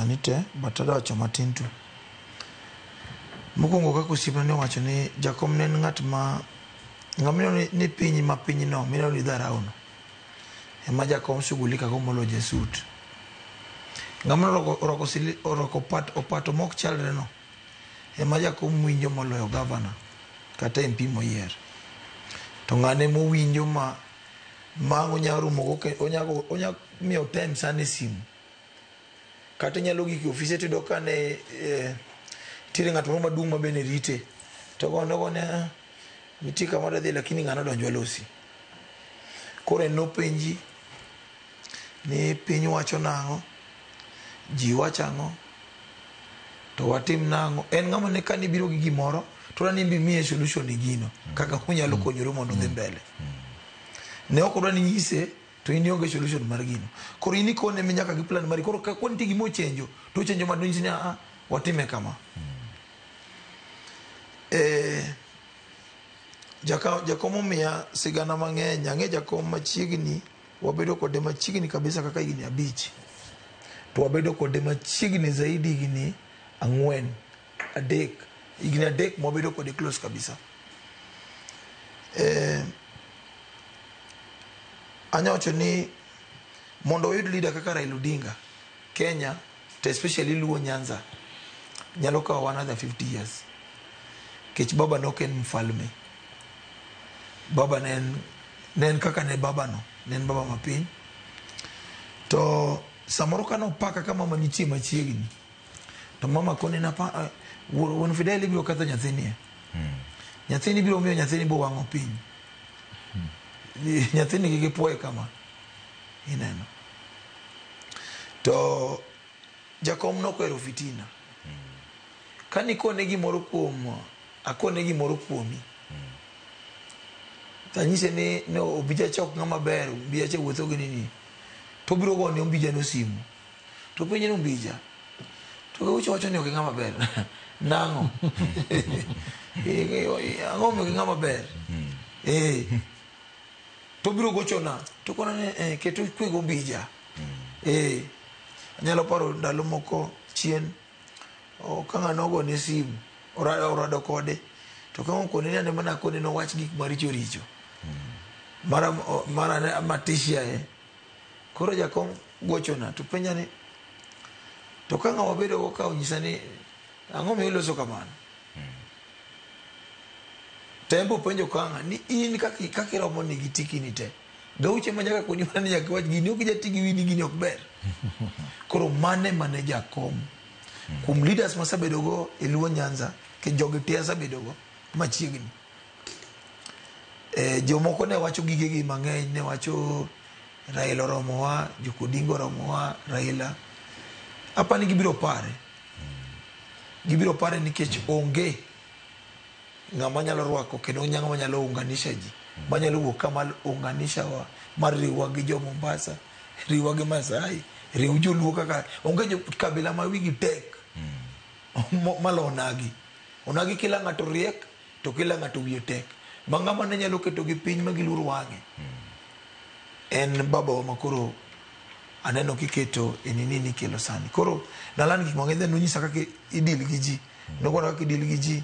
sanite batada wacho matin tu. Mokwongo kaka osiepna ne owacho ni jakom ne en ng'at ma ng'amino ni piny ma piny no mino ni dharau no ema jakom shughulika go molo jesut. Ng'amino oroko opato mok chalre no ema jakom winjo moloyo gavana kata MP moyier. To ng'ane mowinjo ma onyalo rumo onyalo miyo time sane simu kata nyalo giki ofise to doka ne tire ng'at moro maduong' ma bene rite to gono ne nitie kama dhi lakini ng'ano donjo losi. Koro no penji ni piny wacho nang'o, ji wacho ang'o, to watim nang'o. En ng'ama ne kani biro gi gimoro to ni bi miye solution ni gino kaka kunyalo konyore mondo dhi mbele. Ne ok odwa ni nyise to in onge solution mar gino. Koro in ikone mi nyaka gi plan mari. Koro ka konti gimo chenjo to chenjo madonji ni watime kama. Jakom omiya sigana mang'eny. Ang'e jakom machiegni, wabedo kode machiegni kabisa kaka higni 5. To wabedo kode machiegni zaidi higni 4, 3. Higni 3 wabedo kode close kabisa. Anyawacho ni mondo oyud leader kaka Raila Odinga Kenya, to especially Luo Nyanza, nyalo kawo another 50 years. Kech baba no ken mfalme. Baba nen kaka ne baba no, nen baba mapiny. To samoro kano paka kama mama nitie machiegni. To mama kone na pa won Fidel biro kata nyathini. Nyathini biro miyo nyathini bo wang'o piny. Nyathini gige puoye kama ineno. To jakom no kwero fitina. Kani kone gimoro kuom akone gimoro kuomi. Tanyise ni no obija chok ng'ama ber, obija che wuotho gi nini. To biro gone obija no simu. To penye no obija. To ucho wacho ni ok ng'ama ber. Nang'o. Ang'o mo ng'ama ber. To biro gochona to kona ne keto kwego bija. Anyalo paro ndalo moko chien ka ng'ano go ne simu orado kode to ka kone ne mana kone no wach gik maricho richo mara matishia koro jakom gochona to penja ni to ka ng'awa bedo go ka onyisa ni ang'o mi uloso kamano. Tempo penjo kanga ni in kaka romo ni gitiki ni te. Gauche manyaka koni mane nyaka wach gini ok jatigi wini gini ok ber. Koro mane jakom. Kum leaders masabedo go e Luo Nyanza ke jogi tiasa bedo go machiegni. Jomoko ne wacho gigegi mang'eny, ne wacho Raila romowa, Jokodingo romowa, Raila. Apani gibiro pare. Gibiro pare nikech onge ng'ama nyalo rwako kendo ng'ama nyalo unganisha ji. Manyalo wuok kama unganisha wa mar riwa gi jo Mombasa, riwa gi Masai, riwa joluo kaka onge jo kabila ma wigi tek. Malo onagi. Onagi kila ng'ato riek to kila ng'ato wiye tek. Mang'ama ne nyalo keto gi piny magilur wang'e. En baba wa makoro aneno kiketo enini kelo sani. Koro nalan gik mang'eny no nyisa kaka idil gi ji. Nogona kaka idil gi ji.